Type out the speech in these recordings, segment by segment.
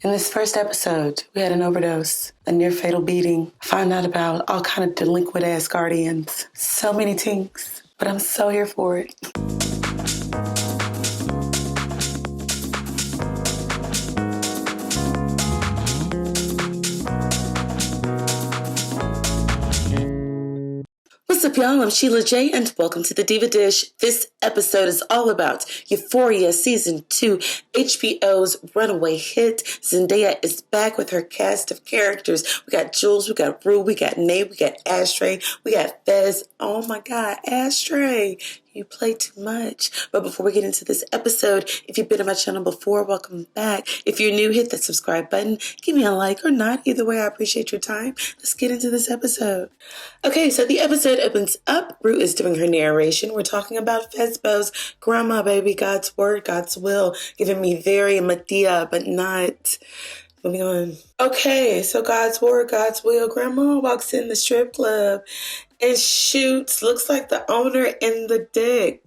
In this first episode, we had an overdose, a near-fatal beating. Found out about all kind of delinquent-ass guardians. So many tinks, but I'm so here for it. What's up, y'all? I'm Sheila J, and welcome to the Diva Dish. This episode is all about Euphoria Season 2, HBO's runaway hit. Zendaya is back with her cast of characters. We got Jules, we got Rue, we got Nate, we got Ashtray, we got Fez. Oh my God, Ashtray, you play too much. But before we get into this episode, if you've been on my channel before, welcome back. If you're new, hit that subscribe button. Give me a like or not. Either way, I appreciate your time. Let's get into this episode. Okay, so the episode opens up. Rue is doing her narration. We're talking about Fezbo's grandma, baby, God's word, God's will, giving me very Medea, but not. Moving on. Okay, so God's word, God's will. Grandma walks in the strip club and shoots, looks like the owner in the dick.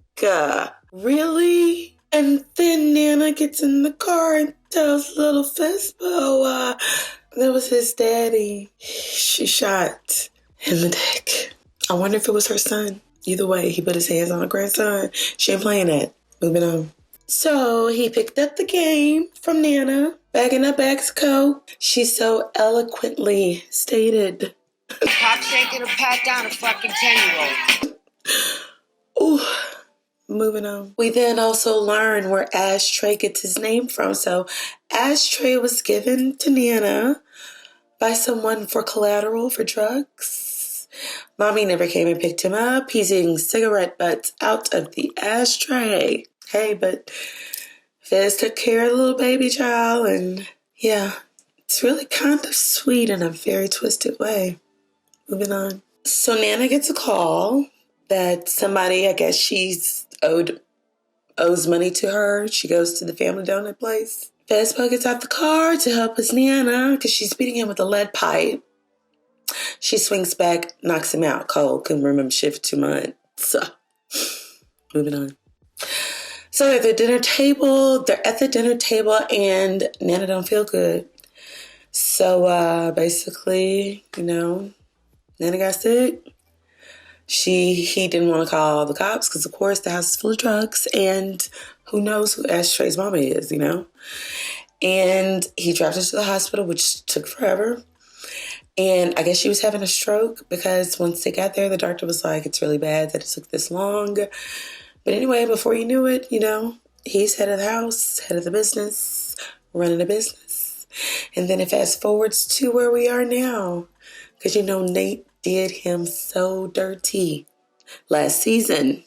Really? And then Nana gets in the car and tells little Fezbo that was his daddy. She shot in the dick. I wonder if it was her son. Either way, he put his hands on her grandson. She ain't playing that. Moving on. So he picked up the game from Nana, bagging up bags of coke. She so eloquently stated, Cops ain't gonna pat down a fucking 10-year-old. Ooh. Moving on. We then also learn where Ashtray gets his name from. So Ashtray was given to Nana by someone for collateral for drugs. Mommy never came and picked him up. He's eating cigarette butts out of the ashtray. Hey, but Fez took care of the little baby child, and yeah, it's really kind of sweet in a very twisted way. Moving on. So Nana gets a call that somebody, I guess she's owes money to her. She goes to the family donut place. Fezbo gets out the car to help his Nana because she's beating him with a lead pipe. She swings back, knocks him out cold. Couldn't remember shit for 2 months. So, moving on. So they're at the dinner table, and Nana don't feel good. So basically, Nana got sick. He didn't want to call the cops because, of course, the house is full of drugs, and who knows who Ashtray's mama is, And he dropped her to the hospital, which took forever. And I guess she was having a stroke because once they got there, the doctor was like, it's really bad that it took this long. But anyway, before you knew it, he's head of the house, head of the business, running a business. And then it fast forwards to where we are now. Because, Nate did him so dirty last season.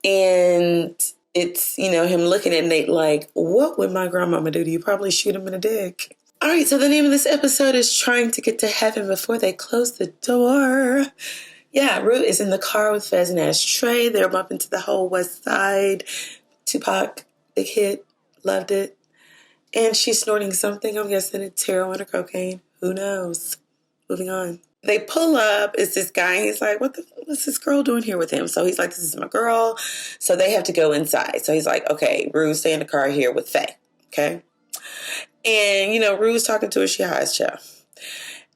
And it's, him looking at Nate like, what would my grandmama do to you? Probably shoot him in the dick. All right, so the name of this episode is Trying to Get to Heaven Before They Close the Door. Yeah, Rue is in the car with Fez and Ashtray. They're bumping to the whole West Side. Tupac, big hit, loved it. And she's snorting something. I'm guessing it's heroin or cocaine. Who knows? Moving on. They pull up. It's this guy. He's like, what's this girl doing here with him? So he's like, this is my girl. So they have to go inside. So he's like, okay, Rue, stay in the car here with Faye. Okay? And, Rue's talking to her. She hides child.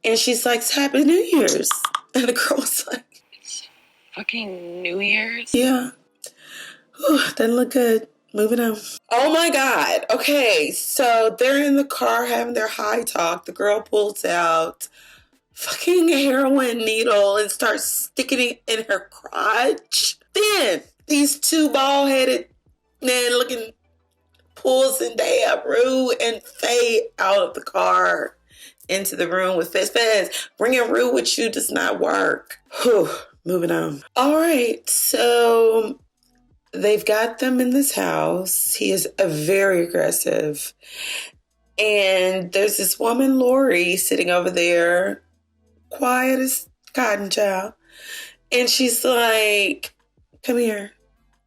And she's like, it's Happy New Year's. And the girl was like, It's fucking New Year's? yeah. Whew, doesn't look good. Moving on. Oh my God. Okay, so they're in the car having their high talk. The girl pulls out fucking heroin needle and starts sticking it in her crotch. Then these two bald-headed men looking pulls Zendaya, Rue, and Faye out of the car into the room with Fez. Fez, bringing Rue with you does not work. Whew, moving on. All right, so they've got them in this house. He is very aggressive. And there's this woman, Lori, sitting over there, quiet as cotton child. And she's like, come here.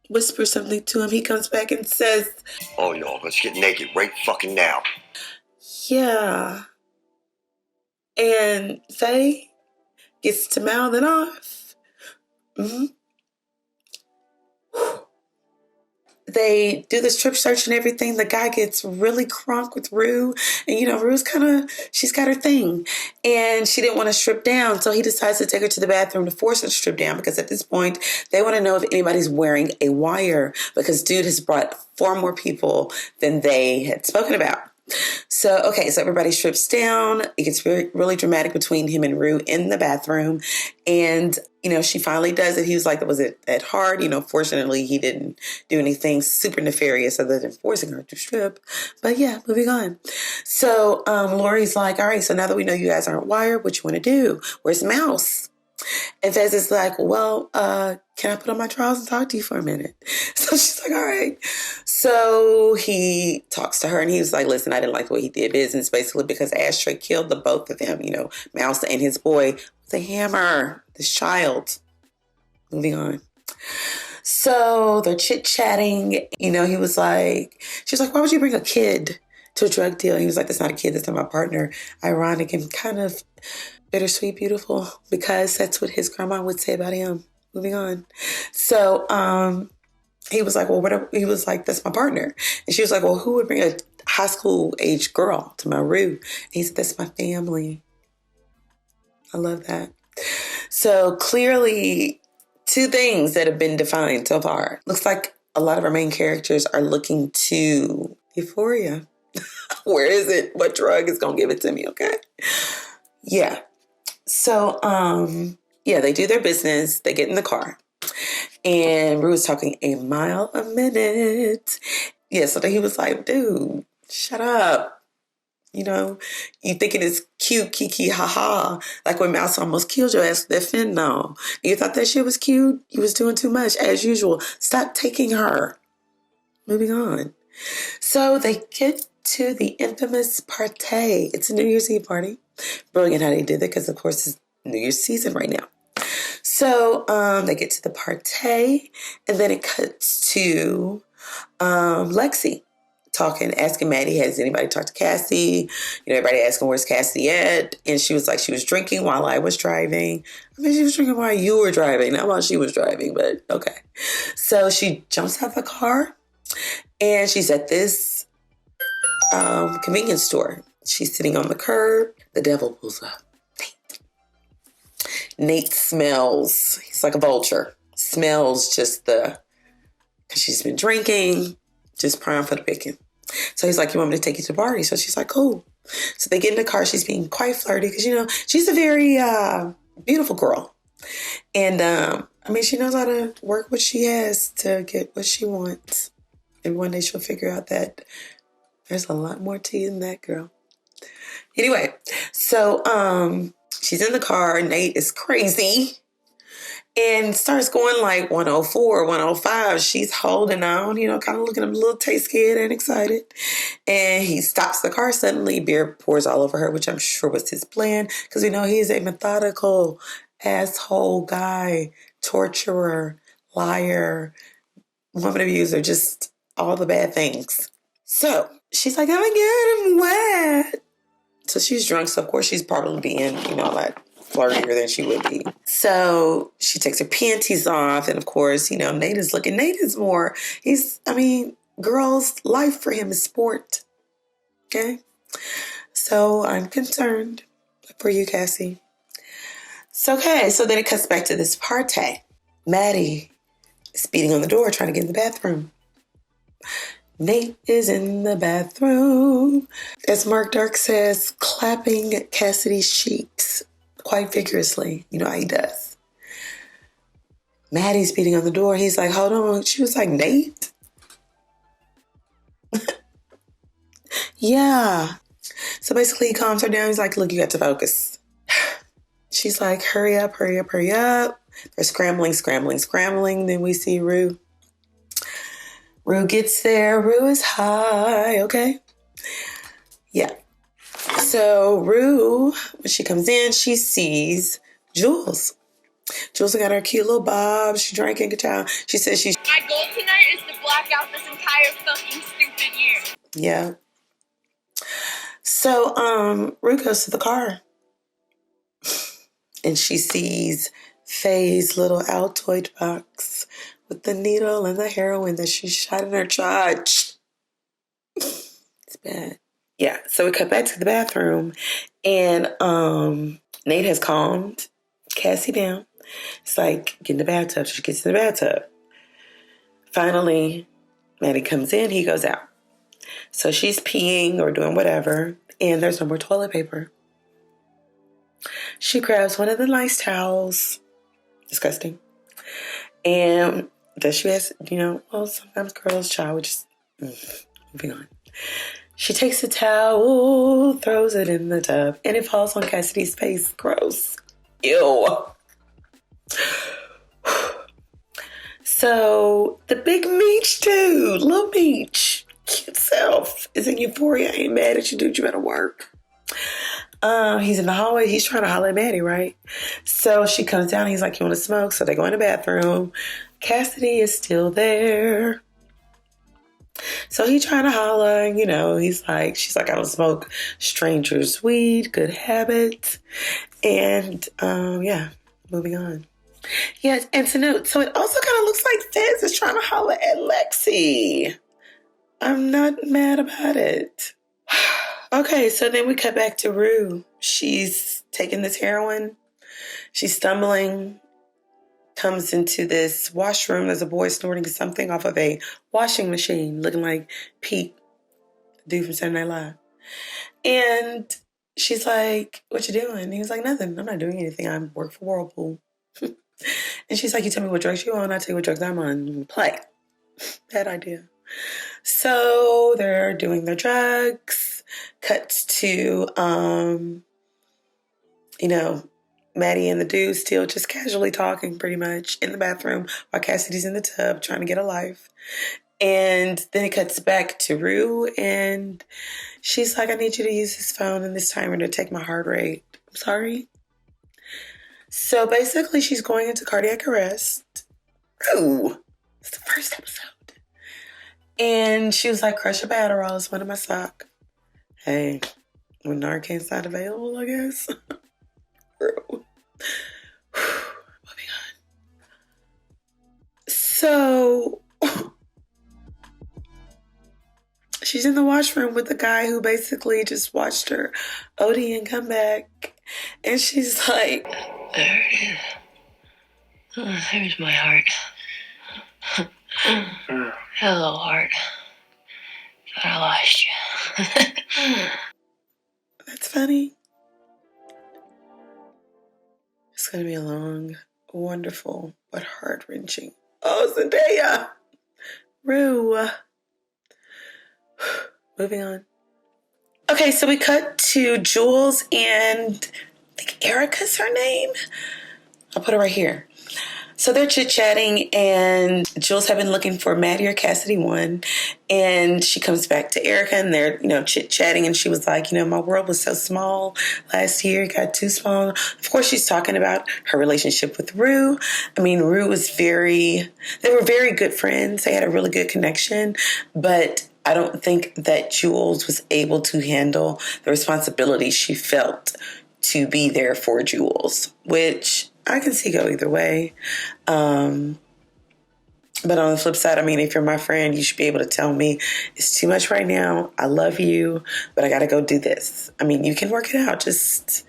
Whisper something to him. He comes back and says, oh, yo, let's get naked right fucking now. yeah. And Faye gets to mouthing off. Mm-hmm. they do the strip search and everything. The guy gets really crunk with Rue. And, Rue's she's got her thing. And she didn't want to strip down. So he decides to take her to the bathroom to force her to strip down. Because at this point, they want to know if anybody's wearing a wire. Because dude has brought 4 more people than they had spoken about. So everybody strips down. It gets really dramatic between him and Rue in the bathroom. And, she finally does it. He was like, was it that hard? Fortunately, he didn't do anything super nefarious other than forcing her to strip. But yeah, moving on. So Lori's like, all right, so now that we know you guys aren't wired, what you want to do? Where's Mouse? And Fez is like, well, can I put on my drawers and talk to you for a minute? So she's like, all right. So he talks to her and he was like, listen, I didn't like the way he did business, basically because Ashtray killed the both of them, Mouse and his boy with a hammer, this child. Moving on. So they're chit-chatting. He was like, she's like, why would you bring a kid to a drug deal? He was like, that's not a kid, that's not my partner. Ironic and kind of bittersweet, beautiful, because that's what his grandma would say about him. Moving on. So he was like, well, he was like, that's my partner. And she was like, well, who would bring a high school age girl to my Rue? And he said, that's my family. I love that. So clearly 2 things that have been defined so far. Looks like a lot of our main characters are looking to Euphoria. Where is it? What drug is going to give it to me? Okay. Yeah. So, they do their business. They get in the car. And Rue was talking a mile a minute. Yeah, so then he was like, dude, shut up. You thinking it's cute, kiki, haha. Like when Mouse almost killed your ass with that fentanyl. You thought that shit was cute? You was doing too much, as usual. Stop taking her. Moving on. So they get to the infamous party. It's a New Year's Eve party. Brilliant how they did that because, of course, it's New Year's season right now. So they get to the party, and then it cuts to Lexi asking Maddie, has anybody talked to Cassie? Everybody asking, where's Cassie at? And she was like, she was drinking while I was driving. I mean, she was drinking while you were driving, not while she was driving, but okay. So she jumps out the car, and she's at this convenience store. She's sitting on the curb. The devil pulls up. Nate smells. He's like a vulture. Smells because she's been drinking, just prime for the picking. So he's like, you want me to take you to the party? So she's like, cool. So they get in the car. She's being quite flirty because, she's a very beautiful girl. And, she knows how to work what she has to get what she wants. And one day she'll figure out that there's a lot more to you than that, girl. Anyway, so she's in the car. Nate is crazy and starts going like 104, 105. She's holding on, kind of looking a little scared and excited. And he stops the car suddenly. Beer pours all over her, which I'm sure was his plan because we know he's a methodical asshole guy, torturer, liar, woman abuser, just all the bad things. So she's like, oh my God, I'm wet. So she's drunk. So of course she's probably being, like flirtier than she would be. So she takes her panties off. And of course, Nate is looking. Nate is more, girls' life for him is sport. Okay. So I'm concerned for you, Cassie. So then it cuts back to this party. Maddie is beating on the door, trying to get in the bathroom. Nate is in the bathroom, as Mark Dark says, clapping Cassidy's cheeks quite vigorously. You know how he does. Maddie's beating on the door. He's like, hold on. She was like, Nate? Yeah. So basically he calms her down. He's like, look, you got to focus. She's like, hurry up, hurry up, hurry up. They're scrambling. Then we see Rue. Rue gets there. Rue is high, okay? Yeah. So Rue, when she comes in, she sees Jules. Jules got her cute little bob. She drank in guitar. She says she's... My goal tonight is to black out this entire fucking stupid year. Yeah. So Rue goes to the car. And she sees Faye's little Altoid box with the needle and the heroin that she shot in her crotch. It's bad. Yeah, so we cut back to the bathroom, and Nate has calmed Cassie down. It's like, get in the bathtub. She gets in the bathtub. Finally, Maddie comes in, he goes out. So she's peeing or doing whatever, and there's no more toilet paper. She grabs one of the nice towels. Disgusting. And does she has, well, sometimes girls, child, we just, moving on. She takes the towel, throws it in the tub, and it falls on Cassidy's face. Gross. Ew. So, the big Meech dude, Lil Meech, cute self, is in Euphoria. I ain't mad at you, dude. You better work. He's in the hallway. He's trying to holler at Maddie, right? So she comes down. He's like, you want to smoke? So they go in the bathroom. Cassidy is still there. So he's trying to holler, she's like, I don't smoke strangers' weed, good habit. And, moving on. Yeah, and to note, so it also kind of looks like Fez is trying to holler at Lexi. I'm not mad about it. Okay, so then we cut back to Rue. She's taking this heroin. She's stumbling, comes into this washroom. There's a boy snorting something off of a washing machine, looking like Pete, dude from Saturday Night Live. And she's like, what you doing? And he was like, nothing. I'm not doing anything. I work for Whirlpool. And she's like, you tell me what drugs you on, I tell you what drugs I'm on. Play. Bad idea. So they're doing their drugs. Cuts to, Maddie and the dude still just casually talking pretty much in the bathroom while Cassidy's in the tub trying to get a life. And then it cuts back to Rue, and she's like, I need you to use this phone and this timer to take my heart rate. I'm sorry. So basically she's going into cardiac arrest. Rue. It's the first episode. And she was like, crush a Adderall is one in my sock. Hey, when Narcan's not available, I guess. Rue. Moving on. So she's in the washroom with the guy who basically just watched her OD and come back. And she's like, there it is. Oh, there's my heart. Hello, heart. Thought I lost you. That's funny. It's going to be a long, wonderful, but heart-wrenching. Oh, Zendaya! Rue. Moving on. Okay, so we cut to Jules and I think Erica's her name. I'll put it right here. So they're chit-chatting, and Jules had been looking for Maddie or Cassidy one, and she comes back to Erica, and they're, chit-chatting, and she was like, my world was so small last year, it got too small. Of course, she's talking about her relationship with Rue. I mean, Rue was they were very good friends. They had a really good connection, but I don't think that Jules was able to handle the responsibility she felt to be there for Jules, which I can see go either way. But on the flip side, if you're my friend, you should be able to tell me it's too much right now. I love you, but I got to go do this. You can work it out. Just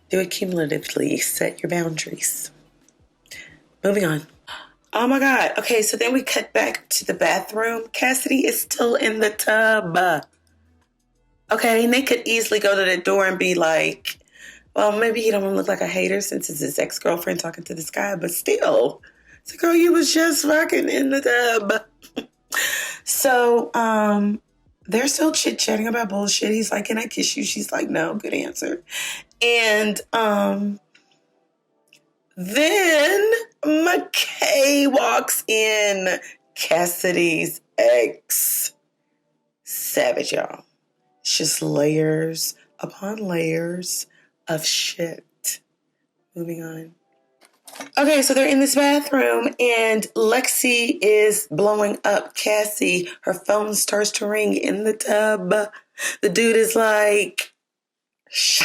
do it cumulatively. Set your boundaries. Moving on. Oh my God. Okay, so then we cut back to the bathroom. Cassidy is still in the tub. Okay, and they could easily go to the door and be like, well, maybe he don't want to look like a hater since it's his ex-girlfriend talking to this guy, but still. It's like, girl, you was just fucking in the tub. So, they're still chit-chatting about bullshit. He's like, can I kiss you? She's like, no, good answer. And, then McKay walks in, Cassidy's ex. Savage, y'all. It's just layers upon layers of shit. Moving on. Okay, so they're in this bathroom, and Lexi is blowing up Cassie. Her phone starts to ring in the tub. The dude is like, shh.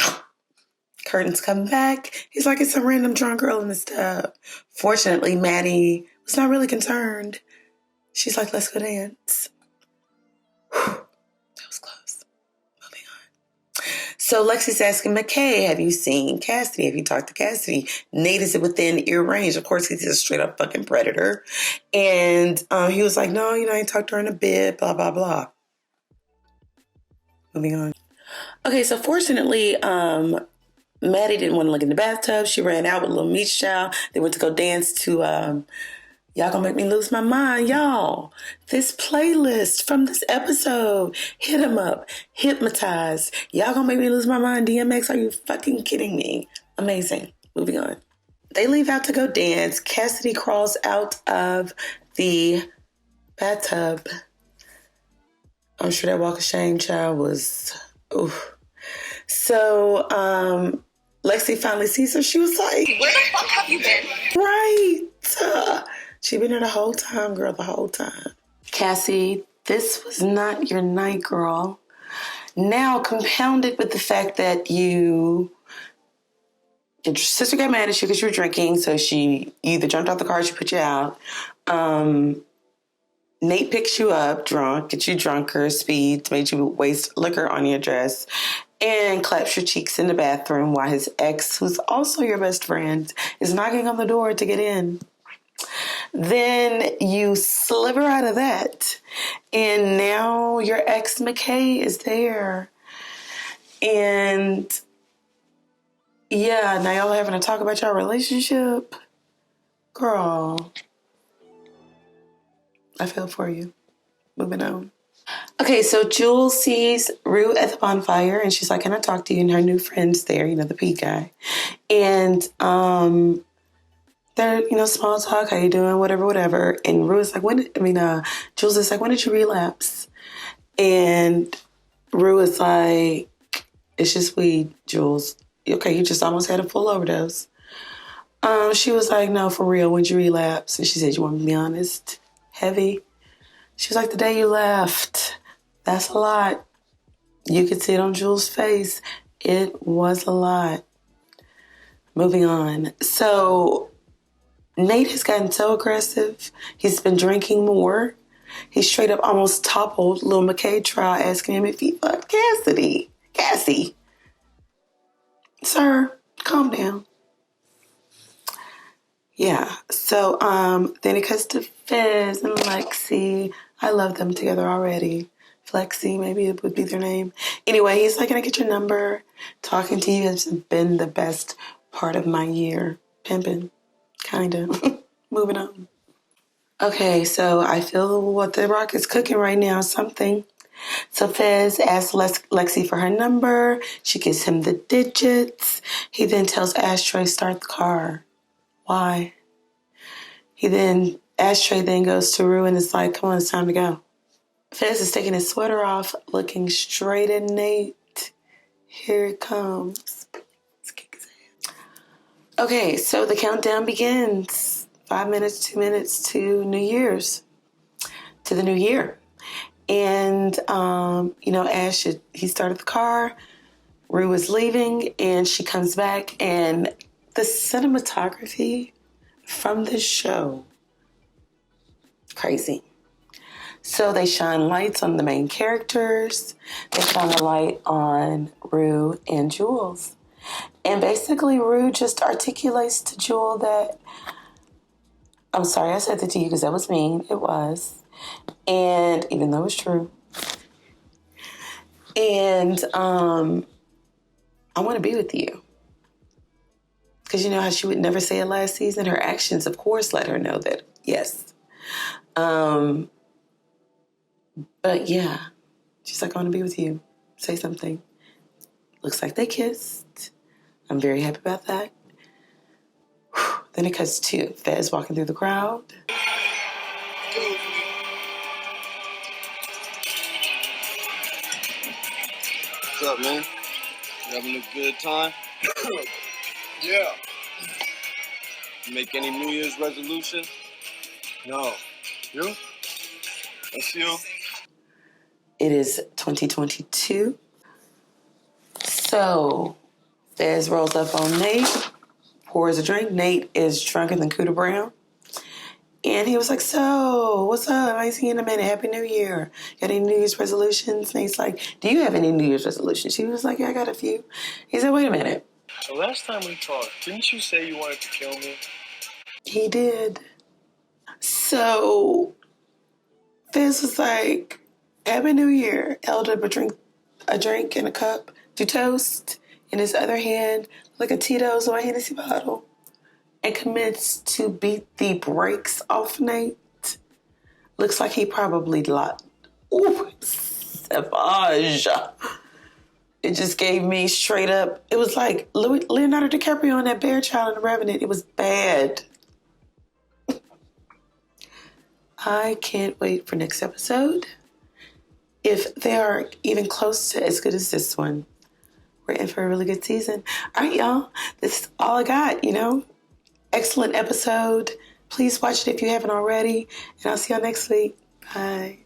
Curtains come back. He's like, it's some random drunk girl in this tub. Fortunately, Maddie was not really concerned. She's like, let's go dance. Whew, that was close. Moving on. So Lexi's asking McKay, have you seen Cassidy? Have you talked to Cassidy? Nate is within ear range. Of course, he's a straight up fucking predator. And he was like, no, I ain't talked to her in a bit, blah, blah, blah. Moving on. Okay, so fortunately, Maddie didn't want to look in the bathtub. She ran out with Little Meech Child. They went to go dance to Y'all Gonna Make Me Lose My Mind. Y'all, this playlist from this episode, Hit 'Em Up, Hypnotize, Y'all Gonna Make Me Lose My Mind, DMX, are you fucking kidding me? Amazing. Moving on. They leave out to go dance. Cassidy crawls out of the bathtub. I'm sure that walk of shame, child, was... oof. So, Lexi finally sees her. She was like, Where the fuck have you been? right. She been there the whole time, girl, the whole time. Cassie, this was not your night, girl. Now, compounded with the fact that your sister got mad at you because you were drinking, so she either jumped out the car or she put you out. Nate picks you up drunk, gets you drunker, speeds, made you waste liquor on your dress, and claps your cheeks in the bathroom while his ex, who's also your best friend, is knocking on the door to get in. Then you sliver out of that, and now your ex McKay is there. And yeah, now y'all having to talk about your relationship. Girl, I feel for you. Moving on. Okay, so Jules sees Rue at the bonfire, and she's like, can I talk to you? And her new friend's there, the P guy. And they're, small talk, how you doing, whatever. And Rue is like, Jules is like, when did you relapse? And Rue is like, it's just weed, Jules. Okay, you just almost had a full overdose. She was like, no, for real, when'd you relapse? And she said, you want me to be honest? Heavy. She was like, the day you left. That's a lot. You could see it on Jules' face. It was a lot. Moving on. So Nate has gotten so aggressive. He's been drinking more. He straight up almost toppled Lil McKay trial, asking him if he fucked Cassie. Sir, calm down. Yeah. So then it cuts to Fez and Lexi. I love them together already. Flexi, maybe it would be their name. Anyway, he's like, can I get your number? Talking to you has been the best part of my year. Pimping. Kind of. Moving on. Okay, so I feel what the rock is cooking right now, something. So Fez asks Lexi for her number. She gives him the digits. He then tells Ashtray start the car. Why? Ashtray then goes to Rue and is like, come on, it's time to go. Fez is taking his sweater off, looking straight at Nate. Here it comes. Let's kick his ass. Okay, so the countdown begins. 5 minutes, 2 minutes to New Year's. To the new year. And, Ash, he started the car. Rue was leaving, and she comes back, and the cinematography from this show, crazy. So they shine lights on the main characters. They shine a light on Rue and Jules. And basically, Rue just articulates to Jewel that, I'm sorry I said that to you because that was mean. It was. And even though it's true. And I want to be with you. Because you know how she would never say it last season? Her actions, of course, let her know that, yes. But yeah, she's like, I want to be with you. Say something. Looks like they kissed. I'm very happy about that. Whew. Then it cuts to Fez walking through the crowd. What's up, man? You having a good time? Yeah. You make any New Year's resolution? No. You? That's you. It is 2022. So, Fez rolls up on Nate, pours a drink. Nate is drunker than Cooter Brown. And he was like, so, what's up? I ain't seen you in a minute. Happy New Year. Got any New Year's resolutions? And he's like, do you have any New Year's resolutions? She was like, yeah, I got a few. He said, wait a minute. The last time we talked, didn't you say you wanted to kill me? He did. So Fizz was like, Happy New Year. Held up a drink in a cup to toast. In his other hand, like a Tito's or a Hennessy bottle. And commenced to beat the brakes off Nate. Looks like he probably locked. Ooh, savage. It just gave me straight up. It was like Leonardo DiCaprio on that bear child in The Revenant. It was bad. I can't wait for next episode. If they are even close to as good as this one, we're in for a really good season. All right, y'all. This is all I got, Excellent episode. Please watch it if you haven't already. And I'll see y'all next week. Bye.